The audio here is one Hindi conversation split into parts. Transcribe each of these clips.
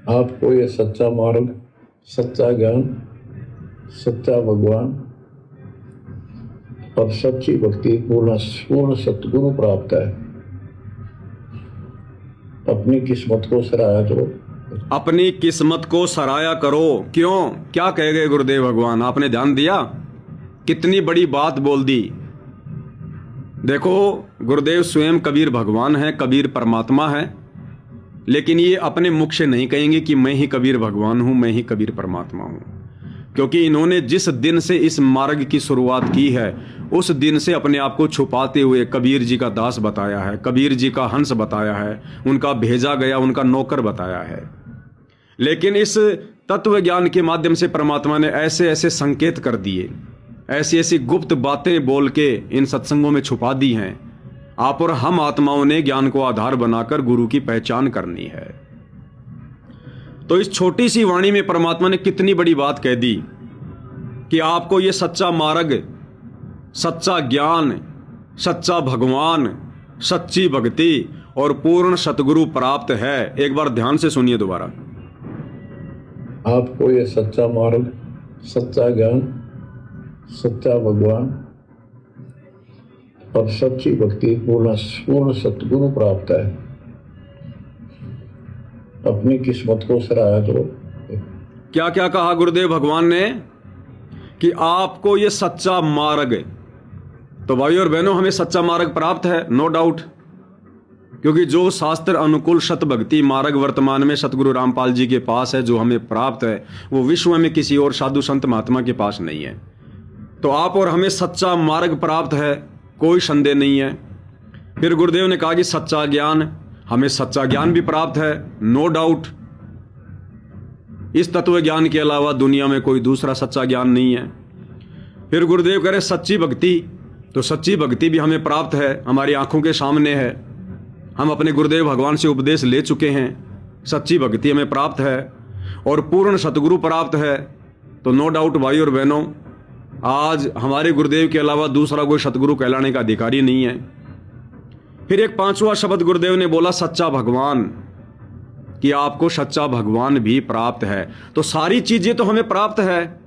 आपको ये सच्चा मार्ग, सच्चा ज्ञान, सच्चा भगवान और सच्ची भक्ति पूर्ण सतगुरु प्राप्त है। अपनी किस्मत को सराहा करो। अपनी किस्मत को सराया करो। क्यों? क्या कह गए गुरुदेव भगवान? आपने ध्यान दिया? कितनी बड़ी बात बोल दी। देखो, गुरुदेव स्वयं कबीर भगवान है, कबीर परमात्मा है, लेकिन ये अपने मुख से नहीं कहेंगे कि मैं ही कबीर भगवान हूं, मैं ही कबीर परमात्मा हूं, क्योंकि इन्होंने जिस दिन से इस मार्ग की शुरुआत की है उस दिन से अपने आप को छुपाते हुए कबीर जी का दास बताया है, कबीर जी का हंस बताया है, उनका भेजा गया, उनका नौकर बताया है। लेकिन इस तत्व ज्ञान के माध्यम से परमात्मा ने ऐसे ऐसे संकेत कर दिए, ऐसी ऐसी गुप्त बातें बोल के इन सत्संगों में छुपा दी हैं। आप और हम आत्माओं ने ज्ञान को आधार बनाकर गुरु की पहचान करनी है। तो इस छोटी सी वाणी में परमात्मा ने कितनी बड़ी बात कह दी कि आपको ये सच्चा मार्ग, सच्चा ज्ञान, सच्चा भगवान, सच्ची भक्ति और पूर्ण सतगुरु प्राप्त है। एक बार ध्यान से सुनिए दोबारा। आपको ये सच्चा मार्ग, सच्चा ज्ञान, सच्चा भगवान और सच्ची भक्ति पूर्ण सतगुरु प्राप्त है। अपनी किस्मत को सराहा करो। क्या क्या कहा गुरुदेव भगवान ने? कि आपको ये सच्चा मार्ग, तो भाई और बहनों हमें सच्चा मार्ग प्राप्त है, नो डाउट, क्योंकि जो शास्त्र अनुकूल सत भक्ति मार्ग वर्तमान में सतगुरु रामपाल जी के पास है, जो हमें प्राप्त है, वो विश्व में किसी और साधु संत महात्मा के पास नहीं है। तो आप और हमें सच्चा मार्ग प्राप्त है, कोई संदेह नहीं है। फिर गुरुदेव ने कहा कि सच्चा ज्ञान, हमें सच्चा ज्ञान भी प्राप्त है, नो डाउट। इस तत्व ज्ञान के अलावा दुनिया में कोई दूसरा सच्चा ज्ञान नहीं है। फिर गुरुदेव कह रहे सच्ची भक्ति, तो सच्ची भक्ति भी हमें प्राप्त है, हमारी आंखों के सामने है। हम अपने गुरुदेव भगवान से उपदेश ले चुके हैं, सच्ची भक्ति हमें प्राप्त है और पूर्ण सतगुरु प्राप्त है। तो नो डाउट भाई और बहनों, आज हमारे गुरुदेव के अलावा दूसरा कोई सतगुरु कहलाने का अधिकारी नहीं है। फिर एक पांचवा शब्द गुरुदेव ने बोला, सच्चा भगवान, कि आपको सच्चा भगवान भी प्राप्त है। तो सारी चीजें तो हमें प्राप्त है,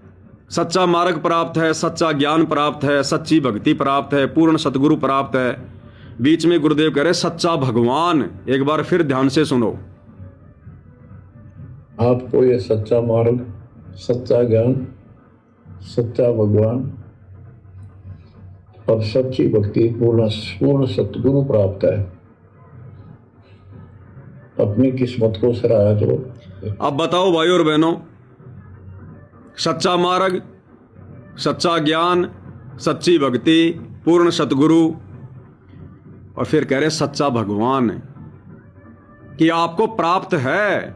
सच्चा मार्ग प्राप्त है, सच्चा ज्ञान प्राप्त है, सच्ची भक्ति प्राप्त है, पूर्ण सतगुरु प्राप्त है। बीच में गुरुदेव कह रहे सच्चा भगवान। एक बार फिर ध्यान से सुनो। आपको ये सच्चा मार्ग, सच्चा ज्ञान, सच्चा भगवान और सच्ची भक्ति पूर्ण सतगुरु प्राप्त है। अपनी किस्मत को सराहा करो। अब बताओ भाई और बहनों, सच्चा मार्ग, सच्चा ज्ञान, सच्ची भक्ति, पूर्ण सतगुरु और फिर कह रहे सच्चा भगवान कि आपको प्राप्त है।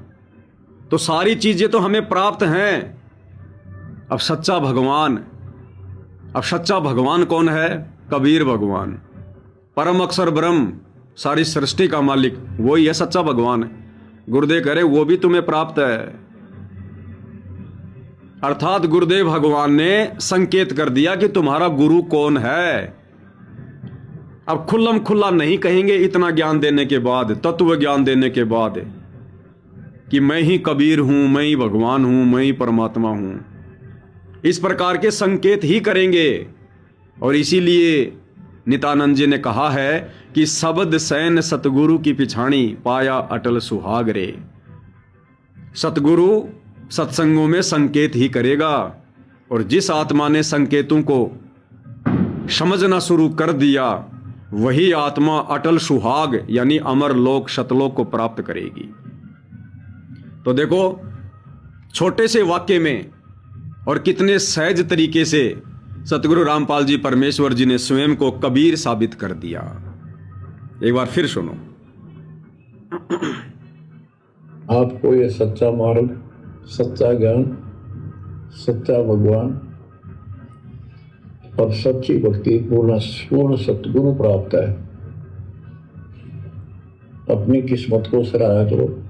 तो सारी चीजें तो हमें प्राप्त हैं। अब सच्चा भगवान, अब सच्चा भगवान कौन है? कबीर भगवान, परम अक्षर ब्रह्म, सारी सृष्टि का मालिक, वही है सच्चा भगवान। गुरुदेव कह रहे वो भी तुम्हें प्राप्त है। अर्थात गुरुदेव भगवान ने संकेत कर दिया कि तुम्हारा गुरु कौन है। अब खुल्लम खुल्ला नहीं कहेंगे इतना ज्ञान देने के बाद, तत्व ज्ञान देने के बाद, कि मैं ही कबीर हूं, मैं ही भगवान हूं, मैं ही परमात्मा हूं। इस प्रकार के संकेत ही करेंगे। और इसीलिए नित्यानंद जी ने कहा है कि शब्द सैन सतगुरु की पिछाणी, पाया अटल सुहाग रे। सतगुरु सत्संगों में संकेत ही करेगा, और जिस आत्मा ने संकेतों को समझना शुरू कर दिया वही आत्मा अटल सुहाग यानी अमर लोक सतलोक को प्राप्त करेगी। तो देखो, छोटे से वाक्य में और कितने सहज तरीके से सतगुरु रामपाल जी परमेश्वर जी ने स्वयं को कबीर साबित कर दिया। एक बार फिर सुनो। आपको ये सच्चा मार्ग, सच्चा ज्ञान, सच्चा भगवान और सच्ची भक्ति पूर्ण सतगुरु प्राप्त है। अपनी किस्मत को सराहा करो।